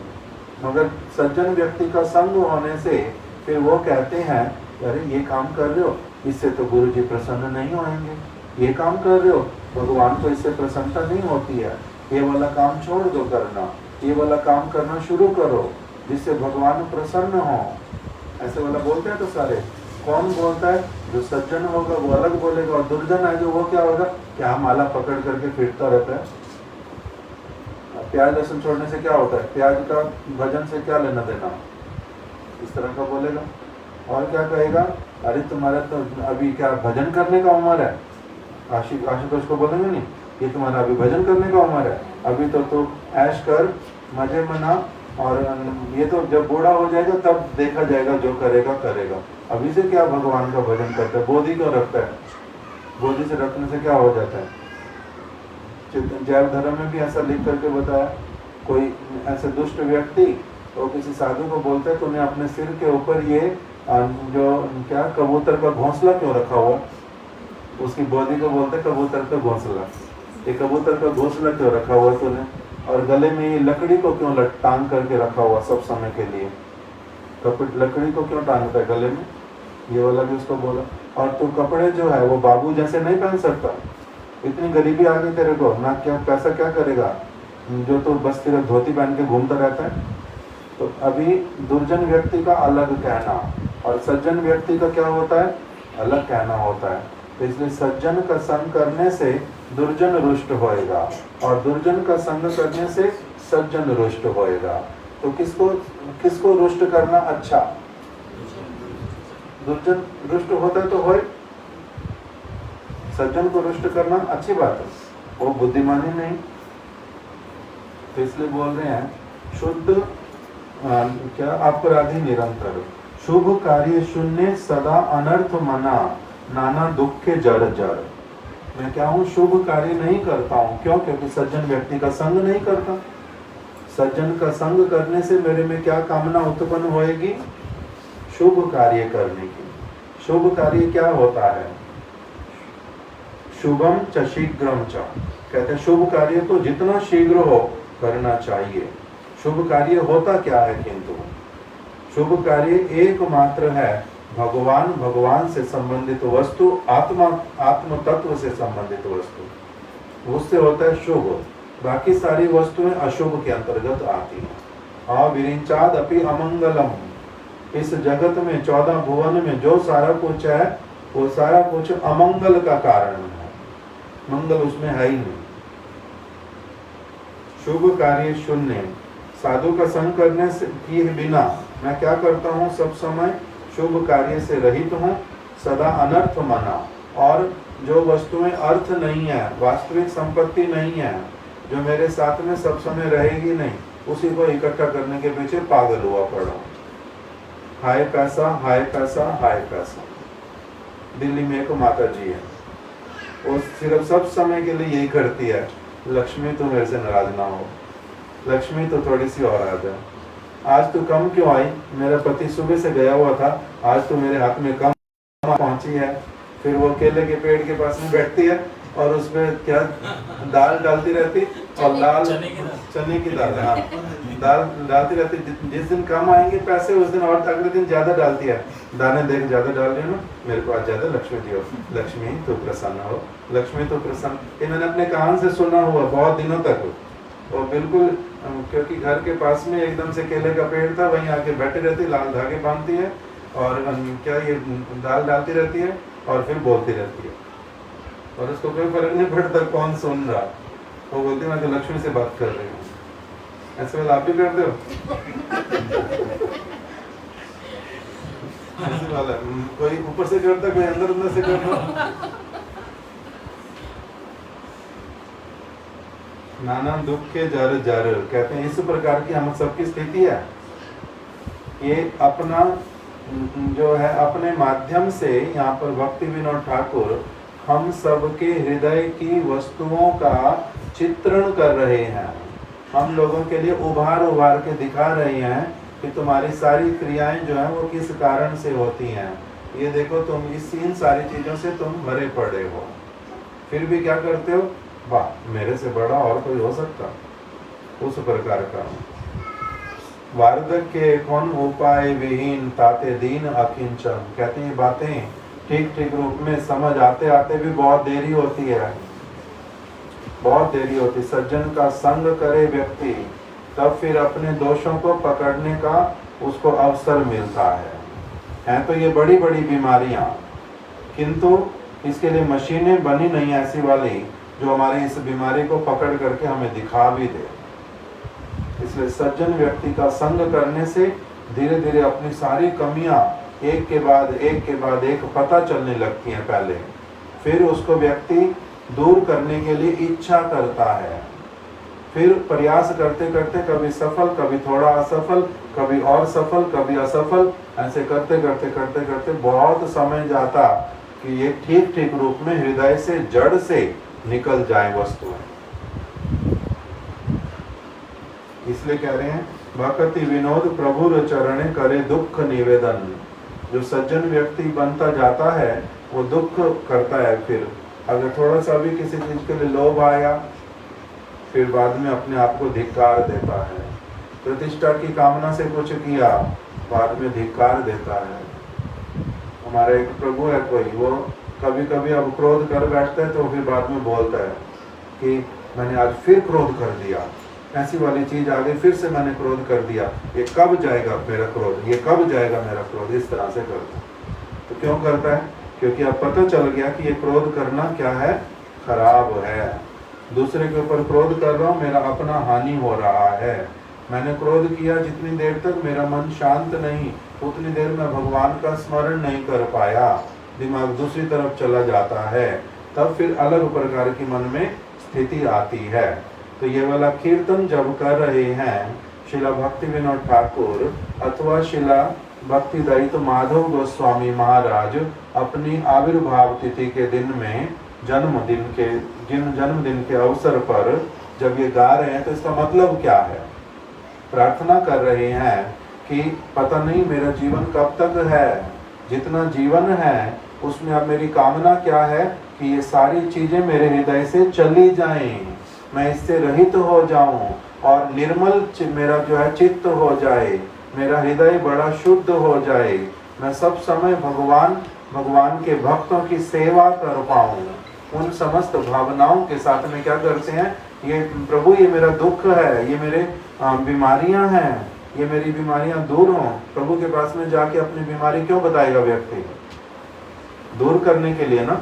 मगर सज्जन व्यक्ति का संग होने से फिर वो कहते हैं अरे ये काम कर रहे हो, इससे तो गुरु जी प्रसन्न नहीं होंगे, ये काम कर रहे हो, भगवान को इससे प्रसन्नता नहीं होती है, ये वाला काम छोड़ दो करना, ये वाला काम करना शुरू करो जिससे भगवान प्रसन्न हो। ऐसे वाला बोलते हैं तो सारे। कौन बोलता है? जो सज्जन होगा वो अलग बोलेगा, और दुर्जन है जो वो क्या होगा, क्या माला पकड़ करके फिरता रहता है, प्याज लहसुन छोड़ने से क्या होता है, प्याज का भजन से क्या लेना देना, इस तरह का बोलेगा। और क्या कहेगा, अरे तुम्हारा तो अभी क्या भजन करने का उम्र है, आशुतोष को बोलेंगे नहीं, ये तुम्हारा अभी भजन करने का उम्र है, अभी तो ऐश कर, मजे मना, और ये तो जब बूढ़ा हो जाएगा तब देखा जाएगा, जो करेगा करेगा, अभी से क्या भगवान का भजन करता है, बोधी क्यों रखता है, बोधी से रखने से क्या हो जाता है। जैव धर्म में भी ऐसा लिख करके बताया, कोई ऐसे दुष्ट व्यक्ति तो किसी साधु को बोलता है तूने अपने सिर के ऊपर ये जो क्या कबूतर का घोंसला क्यों रखा हुआ, उसकी बोधी को बोलते हैं कबूतर का घोंसला, ये कबूतर का घोंसला क्यों रखा हुआ तूने, और गले में ये लकड़ी को क्यों टांग करके रखा हुआ सब समय के लिए, लकड़ी को क्यों टांगता है गले में, ये वाला भी उसको बोला। और तू कपड़े जो है वो बाबू जैसे नहीं पहन सकता, इतनी गरीबी आ गई तेरे को ना, क्या पैसा क्या करेगा, जो तो बस तेरा धोती पहन के घूमता रहता है। तो अभी दुर्जन व्यक्ति का अलग कहना और सज्जन व्यक्ति का क्या होता है, अलग कहना होता है। तो इसलिए सज्जन का संग करने से दुर्जन रुष्ट होएगा और दुर्जन का संग करने से सज्जन रुष्ट होएगा। तो किसको रुष्ट करना अच्छा, दुर्जन रुष्ट होता है तो होए, सज्जन को रुष्ट करना अच्छी बात है, वो बुद्धिमानी नहीं। तो इसलिए बोल रहे हैं शुद्ध क्या अपराधी निरंतर, शुभ कार्य शून्य सदा अनर्थ मना, नाना दुख के जड़ जड़। मैं क्या हूँ, शुभ कार्य नहीं करता हूँ, क्यों, क्योंकि सज्जन व्यक्ति का संग नहीं करता। सज्जन का संग करने से मेरे में क्या कामना उत्पन्न होएगी, शुभ कार्य करने की। शुभ कार्य क्या होता है, शुभम च शीघ्रम च, कहते हैं शुभ कार्य तो जितना शीघ्र हो करना चाहिए। शुभ कार्य होता क्या है, किंतु शुभ कार्य एकमात्र है भगवान से संबंधित वस्तु, आत्म तत्व से संबंधित वस्तु, उससे होता है शुभ। बाकी सारी वस्तुएं अशुभ के अंतर्गत आती हैं। अविरिंचाद अपि अमंगलम, इस जगत में 14 भुवन में जो सारा कुछ है वो सारा कुछ अमंगल का कारण है, मंगल उसमें है ही नहीं। शुभ कार्य शून्य, साधु का संग करने से किए बिना मैं क्या करता हूँ, सब समय शुभ कार्य से रहित हूँ, सदा अनर्थ मना। और जो वस्तुएं अर्थ नहीं है, वास्तविक संपत्ति नहीं है, जो मेरे साथ में सब समय रहेगी नहीं, उसी को इकट्ठा करने के पीछे पागल हुआ पड़ा। हाय पैसा, हाय पैसा, हाय पैसा। दिल्ली में एक माता जी है, वो सिर्फ सब समय के लिए यही करती है, लक्ष्मी तो मेरे से नाराज ना हो, लक्ष्मी तो थोड़ी सी और आ जाए, आज तो कम क्यों आई, मेरा पति सुबह से गया हुआ था, आज तो मेरे हाथ में कम पहुंची है। फिर वो केले के पेड़ के पास में बैठती है और उसमें क्या दाल डालती रहती, और लाल चने की दाल, हाँ दाल डालती रहती। जिस दिन कम आएंगे पैसे उस दिन और अगले दिन ज्यादा डालती है, दाने देख ज्यादा डाल रही है ना, मेरे को आज ज्यादा लक्ष्मी जी हो, लक्ष्मी तो प्रसन्न हो, लक्ष्मी तो प्रसन्न। ये मैंने अपने कान से सुना हुआ बहुत दिनों तक, और बिल्कुल क्योंकि घर के पास में एकदम से केले का पेड़ था, वहीं आके बैठी रहती, लाल धागे बांधती है और क्या ये दाल डालती रहती है और फिर बोलती रहती है, और उसको कोई फर्क नहीं पड़ता कौन सुन रहा। वो बोलती है मैं तो लक्ष्मी से बात कर रही हूँ। ऐसे वाला आप भी करते हो? ऐसे वाला कोई ऊपर से करता, कोई अंदर से करता। नाना दुख के जर जर, कहते हैं इस प्रकार की हम सबकी स्थिति है। ये अपना जो है अपने माध्यम से यहाँ पर भक्ति विनोद ठाकुर हम सबके हृदय की वस्तुओं का चित्रण कर रहे हैं, हम लोगों के लिए उभार के दिखा रहे हैं कि तुम्हारी सारी क्रियाएं जो हैं वो किस कारण से होती हैं। ये देखो तुम इन सारी चीज़ों से तुम भरे पड़े हो, फिर भी क्या करते हो, वाह मेरे से बड़ा और कोई हो सकता, उस प्रकार का। वार्धक्य कौन उपाय विहीन, ताते दीन अकिंचन, कहते हैं बातें ठीक ठीक रूप में समझ आते आते भी बहुत देरी होती है, बहुत देरी होती। सज्जन का संग करे व्यक्ति तब फिर अपने दोषों को पकड़ने का उसको अवसर मिलता है। तो ये बड़ी बड़ी बीमारियां, किंतु इसके लिए मशीनें बनी नहीं ऐसी वाली जो हमारी इस बीमारी को पकड़ करके हमें दिखा भी दे। इसलिए सज्जन व्यक्ति का संग करने से धीरे धीरे अपनी सारी कमियां एक के बाद एक पता चलने लगती हैं पहले, फिर उसको व्यक्ति दूर करने के लिए इच्छा करता है, फिर प्रयास करते करते कभी सफल, कभी थोड़ा असफल, कभी और सफल, कभी असफल, ऐसे करते करते करते करते बहुत समय जाता कि ये ठीक ठीक रूप में हृदय से जड़ से निकल जाए वस्तुएं। इसलिए कह रहे हैं भक्ति विनोद प्रभुर चरणे करे दुख निवेदन। जो सज्जन व्यक्ति बनता जाता है वो दुख करता है, फिर अगर थोड़ा सा भी किसी चीज के लिए लोभ आया फिर बाद में अपने आप को धिक्कार देता है। प्रतिष्ठा की कामना से कुछ किया बाद में धिक्कार देता है। हमारा एक प्रभु है कोई, वो कभी कभी अब क्रोध कर बैठता है तो फिर बाद में बोलता है कि मैंने आज फिर क्रोध कर दिया, ऐसी वाली चीज आ गई, फिर से मैंने क्रोध कर दिया, ये कब जाएगा मेरा क्रोध, ये कब जाएगा मेरा क्रोध, इस तरह से करता है। तो क्यों करता है? क्योंकि अब पता चल गया कि ये क्रोध करना क्या है, खराब है। दूसरे के ऊपर क्रोध कर रहा हूँ, मेरा अपना हानि हो रहा है। मैंने क्रोध किया जितनी देर तक मेरा मन शांत नहीं, उतनी देर में भगवान का स्मरण नहीं कर पाया, दिमाग दूसरी तरफ चला जाता है, तब फिर अलग प्रकार की मन में स्थिति आती है। तो ये वाला कीर्तन जब कर रहे हैं शिला भक्ति विनोद ठाकुर अथवा शिला भक्ति दयित माधव गोस्वामी महाराज अपनी आविर्भाव तिथि के दिन में जन्मदिन के अवसर पर जब ये गा रहे हैं तो इसका मतलब क्या है? प्रार्थना कर रहे हैं कि पता नहीं मेरा जीवन कब तक है, जितना जीवन है उसमें अब मेरी कामना क्या है कि ये सारी चीजें मेरे हृदय से चली जाएं, मैं इससे रहित हो जाऊं और निर्मल मेरा जो है चित्त हो जाए, मेरा हृदय बड़ा शुद्ध हो जाए, मैं सब समय भगवान के भक्तों की सेवा कर पाऊं। उन समस्त भावनाओं के साथ में क्या करते हैं, ये प्रभु ये मेरा दुख है, ये मेरे बीमारियां हैं, ये मेरी बीमारियां दूर हों। प्रभु के पास में जाके अपनी बीमारी क्यों बताएगा व्यक्ति? दूर करने के लिए ना,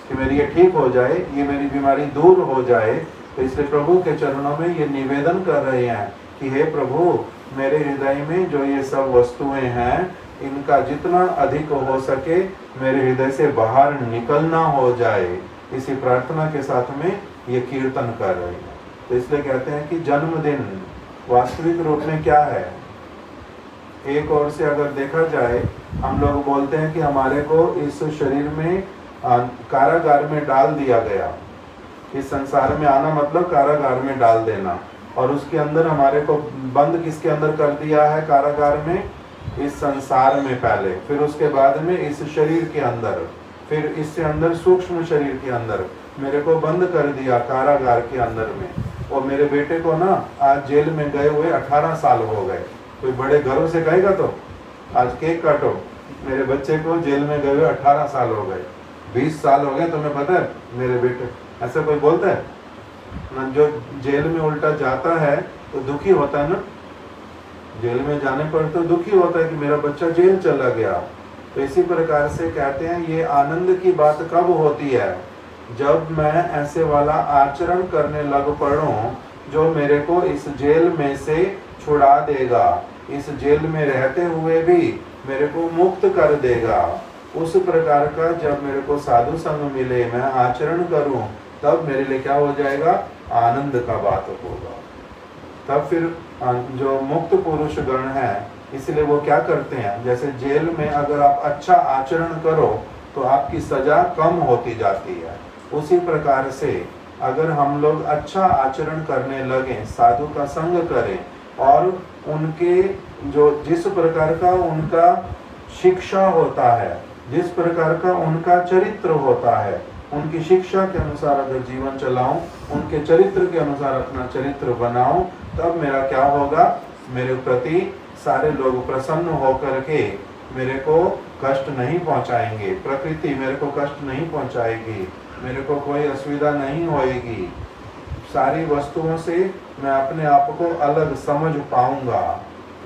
कि मेरी ये ठीक हो जाए, ये मेरी बीमारी दूर हो जाए। तो इसलिए प्रभु के चरणों में ये निवेदन कर रहे हैं कि हे प्रभु, मेरे हृदय में जो ये सब वस्तुएं हैं इनका जितना अधिक हो सके मेरे हृदय से बाहर निकलना हो जाए। इसी प्रार्थना के साथ में ये कीर्तन कर रहे हैं। तो इसलिए कहते हैं कि जन्मदिन वास्तविक रूप में क्या है? एक ओर से अगर देखा जाए, हम लोग बोलते हैं कि हमारे को इस शरीर में कारागार में डाल दिया गया। इस संसार में आना मतलब कारागार में डाल देना, और उसके अंदर हमारे को बंद किसके अंदर कर दिया है? कारागार में, इस संसार में पहले, फिर उसके बाद में इस शरीर के अंदर, फिर इससे अंदर सूक्ष्म शरीर के अंदर मेरे को बंद कर दिया कारागार के अंदर में। और मेरे बेटे को ना आज जेल में गए हुए 18 साल हो गए। कोई बड़े घरों से कहेगा तो आज केक काटो, मेरे बच्चे को जेल में गए हुए 18 साल हो गए, 20 साल हो गए, तुम्हें पता है मेरे बेटे, ऐसा कोई बोलता है ना? जो जेल में उल्टा जाता है तो दुखी होता है ना, जेल में जाने पर तो दुखी होता है कि मेरा बच्चा जेल चला गया। तो इसी प्रकार से कहते हैं ये आनंद की बात कब होती है? जब मैं ऐसे वाला आचरण करने लग पड़ूं जो मेरे को इस जेल में से छुड़ा देगा, इस जेल में रहते हुए भी मेरे को मुक्त कर देगा। उस प्रकार का जब मेरे को साधु संग मिले, मैं आचरण करूं, तब मेरे लिए क्या हो जाएगा? आनंद का बात होगा। तब फिर जो मुक्त पुरुष गण है, इसलिए वो क्या करते हैं, जैसे जेल में अगर आप अच्छा आचरण करो तो आपकी सजा कम होती जाती है, उसी प्रकार से अगर हम लोग अच्छा आचरण करने लगे, साधु का संग करें और उनके जो जिस प्रकार का उनका शिक्षा होता है, जिस प्रकार का उनका चरित्र होता है, उनकी शिक्षा के अनुसार अगर जीवन चलाऊं, उनके चरित्र के अनुसार अपना चरित्र बनाऊं, तब मेरा क्या होगा? मेरे प्रति सारे लोग प्रसन्न होकर के मेरे को कष्ट नहीं पहुंचाएंगे, प्रकृति मेरे को कष्ट नहीं पहुंचाएगी, मेरे को कोई असुविधा नहीं होएगी, सारी वस्तुओं से मैं अपने आप को अलग समझ पाऊंगा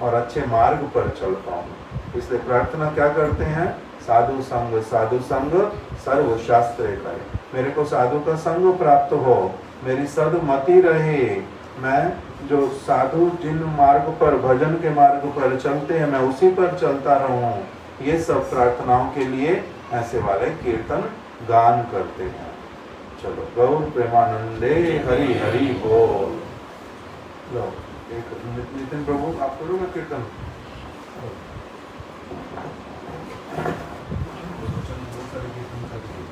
और अच्छे मार्ग पर चल पाऊंगा। इसलिए प्रार्थना क्या करते हैं? साधु संग सर्व शास्त्र करे। मेरे को साधु का संग प्राप्त हो, मेरी सदमति रहे, मैं जो साधु जिन मार्ग पर भजन के मार्ग पर चलते हैं मैं उसी पर चलता रहूं। ये सब प्रार्थनाओं के लिए ऐसे वाले कीर्तन गान करते हैं। चलो गौर प्रेमानंदे हरि हरि बोल। लो एक नितिन प्रभु आप करोगे कीर्तन? बहुत सारे कीर्तन कर दिए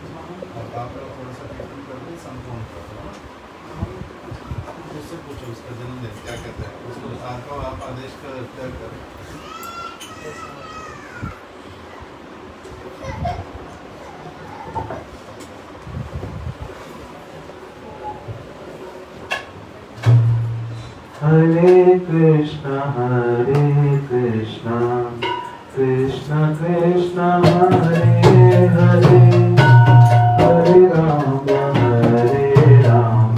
और आप लोग थोड़ा सा कीर्तन कर दे संपूर्ण कर दो। उससे पूछो उसका जन्मदिन क्या कहते हैं उसको आपको आप आदेश कर क्या करें। हरे कृष्णा कृष्ण कृष्ण हरे हरे हरे राम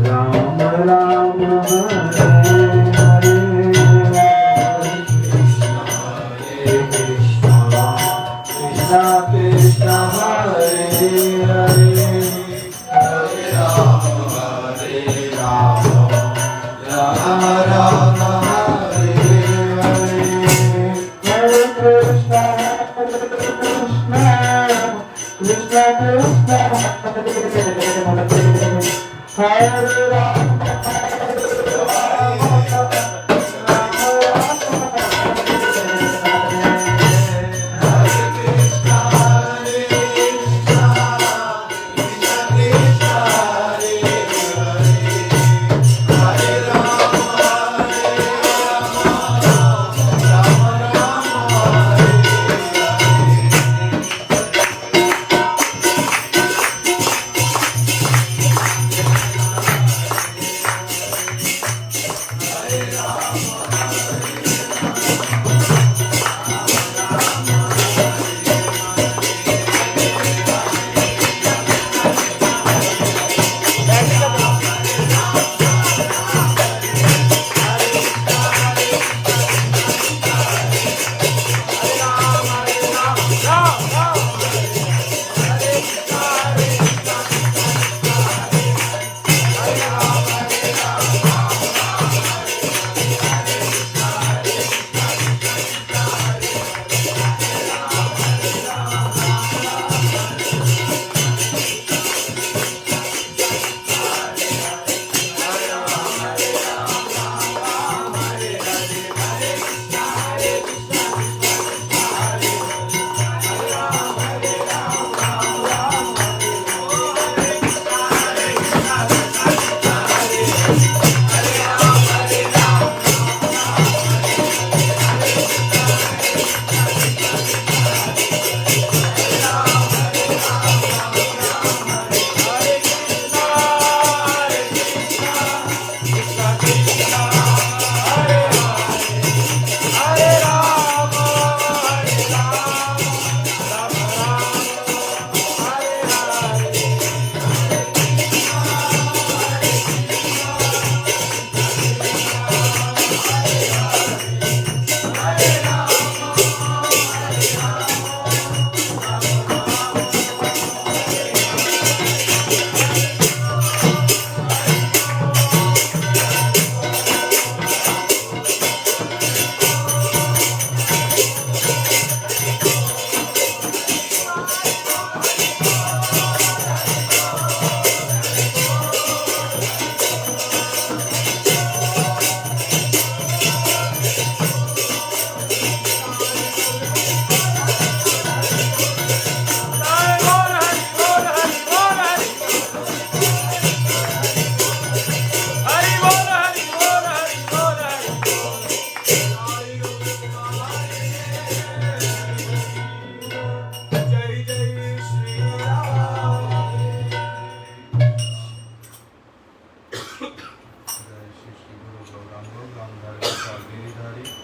राम राम हरे हरे कृष्ण कृष्ण हरे हरे हरे राम राम